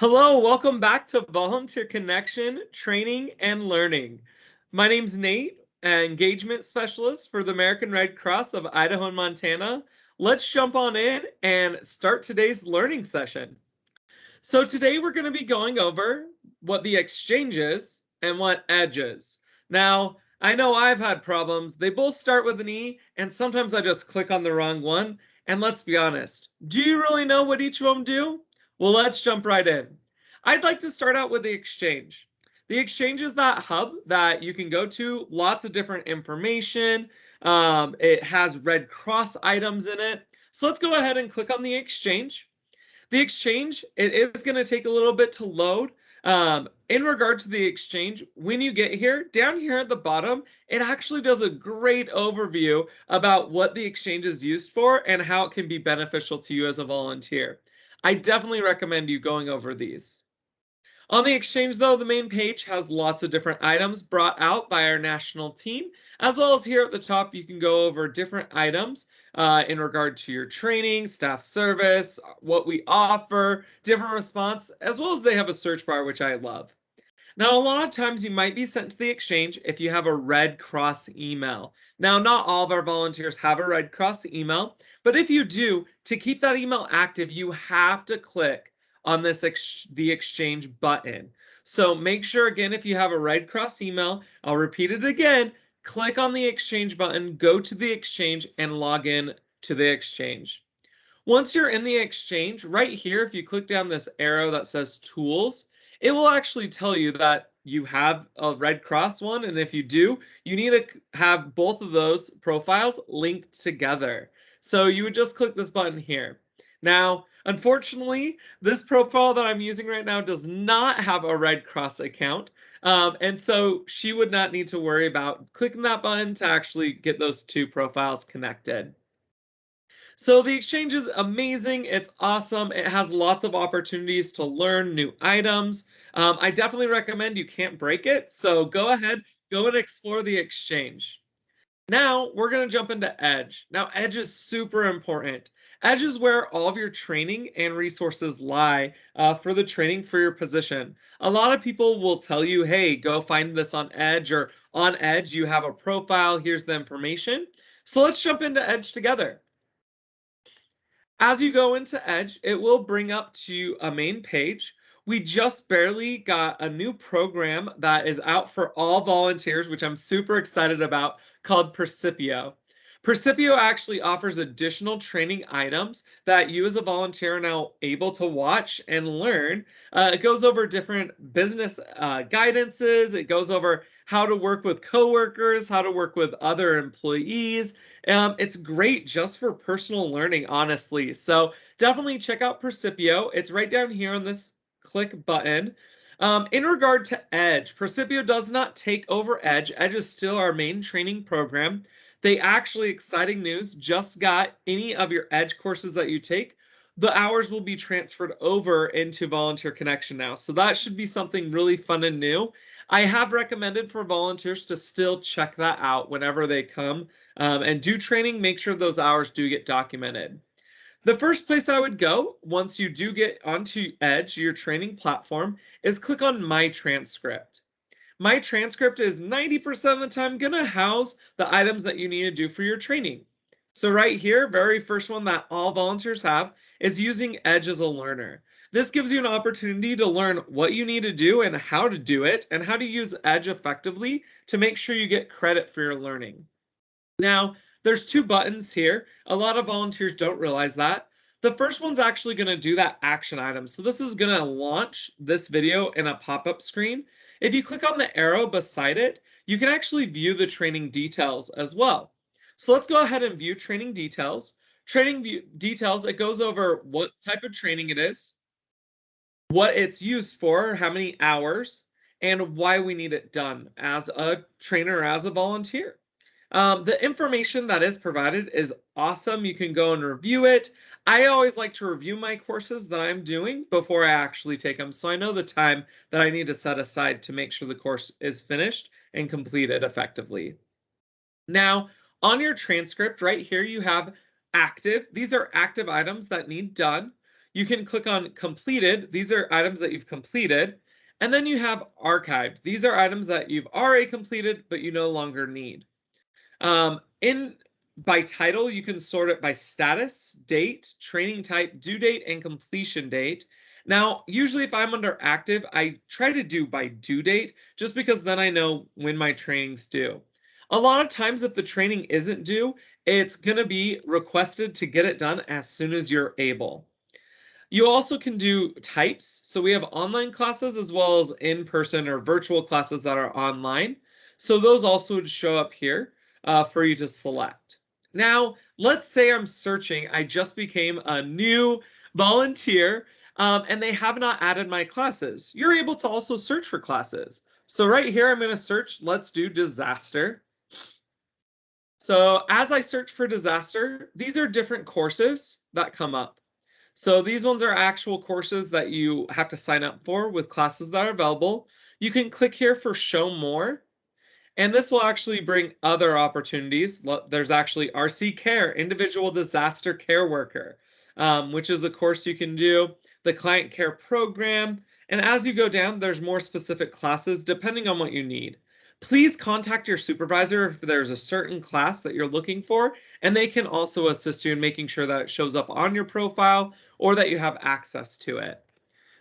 Hello, welcome back to Volunteer Connection, Training, and Learning. My name's Nate, Engagement Specialist for the American Red Cross of Idaho and Montana. Let's jump on in and start today's learning session. So today we're going to be going over what the exchange is and what edge is. Now, I know I've had problems. They both start with an E, and sometimes I just click on the wrong one. And let's be honest, do you really know what each of them do? Well, let's jump right in. I'd like to start out with the exchange. The exchange is that hub that you can go to, lots of different information. It has Red Cross items in it. So let's go ahead and click on the exchange. The exchange, it is going to take a little bit to load. In regard to the exchange, when you get here, down here at the bottom, it actually does a great overview about what the exchange is used for and how it can be beneficial to you as a volunteer. I definitely recommend you going over these. On the exchange, though, the main page has lots of different items brought out by our national team, as well as here at the top, you can go over different items in regard to your training, staff service, what we offer, different response, as well as they have a search bar, which I love. Now, a lot of times you might be sent to the exchange if you have a Red Cross email. Now, not all of our volunteers have a Red Cross email, but if you do, to keep that email active, you have to click on the exchange button. So make sure, again, if you have a Red Cross email, I'll repeat it again, click on the exchange button, go to the exchange, and log in to the exchange. Once you're in the exchange, right here, if you click down this arrow that says Tools, it will actually tell you that you have a Red Cross one, and if you do, you need to have both of those profiles linked together. So you would just click this button here. Now, unfortunately, this profile that I'm using right now does not have a Red Cross account, and so she would not need to worry about clicking that button to actually get those two profiles connected. So the exchange is amazing. It's awesome. It has lots of opportunities to learn new items. I definitely recommend you can't break it. So go ahead, go and explore the exchange. Now we're going to jump into Edge. Now Edge is super important. Edge is where all of your training and resources lie for the training for your position. A lot of people will tell you, hey, go find this on Edge, or on Edge you have a profile, here's the information. So let's jump into Edge together. As you go into Edge, it will bring up to a main page. We just barely got a new program that is out for all volunteers, which I'm super excited about, called Percipio. Percipio actually offers additional training items that you as a volunteer are now able to watch and learn. It goes over different business guidances. It goes over how to work with coworkers, how to work with other employees. It's great just for personal learning, honestly. So definitely check out Percipio. It's right down here on this click button. In regard to Edge, Percipio does not take over Edge. Edge is still our main training program. They actually, exciting news, just got any of your Edge courses that you take, the hours will be transferred over into Volunteer Connection now. So that should be something really fun and new. I have recommended for volunteers to still check that out whenever they come and do training. Make sure those hours do get documented. The first place I would go once you do get onto Edge, your training platform, is click on My Transcript. My Transcript is 90% of the time going to house the items that you need to do for your training. So right here, very first one that all volunteers have is using Edge as a learner. This gives you an opportunity to learn what you need to do and how to do it, and how to use Edge effectively to make sure you get credit for your learning. Now, there's two buttons here. A lot of volunteers don't realize that. The first one's actually going to do that action item. So this is going to launch this video in a pop-up screen. If you click on the arrow beside it, you can actually view the training details as well. So let's go ahead and view training details. Details, it goes over what type of training it is, what it's used for, how many hours, and why we need it done as a trainer or as a volunteer. The information that is provided is awesome. You can go and review it. I always like to review my courses that I'm doing before I actually take them, so I know the time that I need to set aside to make sure the course is finished and completed effectively. Now, on your transcript right here, you have active. These are active items that need done. you can click on completed. These are items that you've completed. And then you have archived. These are items that you've already completed, but you no longer need. In by title, you can sort it by status, date, training type, due date, and completion date. Now, usually if I'm under active, I try to do by due date, just because then I know when my training's due. A lot of times if the training isn't due, it's going to be requested to get it done as soon as you're able. You also can do types. So we have online classes as well as in-person or virtual classes that are online. So those also would show up here for you to select. Now, let's say I'm searching. I just became a new volunteer and they have not added my classes. You're able to also search for classes. So right here, I'm going to search, let's do disaster. So as I search for disaster, these are different courses that come up. So these ones are actual courses that you have to sign up for with classes that are available. You can click here for show more, and this will actually bring other opportunities. There's actually RC Care, Individual Disaster Care Worker, which is a course you can do, the Client Care Program, and as you go down, there's more specific classes depending on what you need. Please contact your supervisor if there's a certain class that you're looking for, and they can also assist you in making sure that it shows up on your profile or that you have access to it.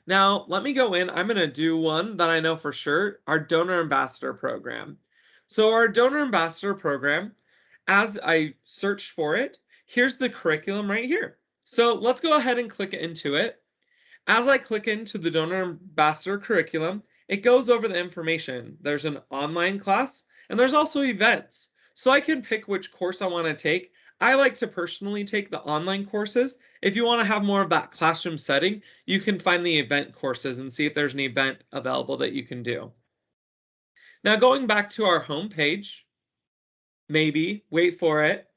Now, let me go in. I'm going to do one that I know for sure, our Donor Ambassador Program. So our Donor Ambassador Program, as I searched for it, here's the curriculum right here. So let's go ahead and click into it. As I click into the Donor Ambassador curriculum, it goes over the information. There's an online class and there's also events. So I can pick which course I want to take. I like to personally take the online courses. If you want to have more of that classroom setting, you can find the event courses and see if there's an event available that you can do. Now going back to our home page, maybe, wait for it.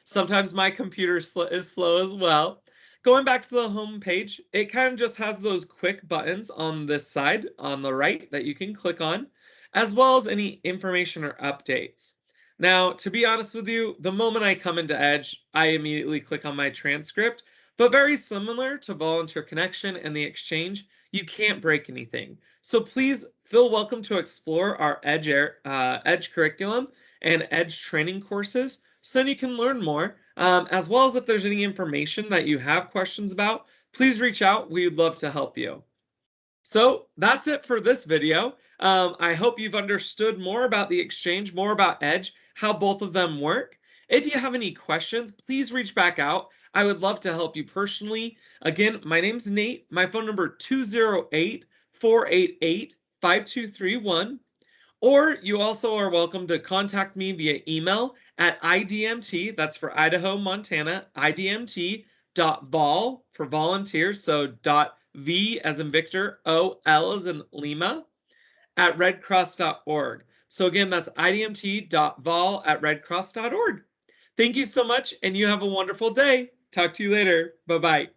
Sometimes my computer is slow as well. Going back to the home page, it kind of just has those quick buttons on this side on the right that you can click on, as well as any information or updates. Now, to be honest with you, the moment I come into Edge, I immediately click on my transcript, but very similar to Volunteer Connection and the Exchange, you can't break anything. So please feel welcome to explore our Edge curriculum and Edge training courses so you can learn more, as well as if there's any information that you have questions about, please reach out. We'd love to help you. So that's it for this video. I hope you've understood more about the Exchange, more about Edge, how both of them work. If you have any questions, please reach back out. I would love to help you personally. Again, my name's Nate. My phone number 208-488-5231. Or you also are welcome to contact me via email at IDMT, that's for Idaho, Montana, IDMT.vol for volunteers, so .v as in Victor, O-L as in Lima, at redcross.org. So again, that's idmt.vol at redcross.org. Thank you so much, and you have a wonderful day. Talk to you later. Bye-bye.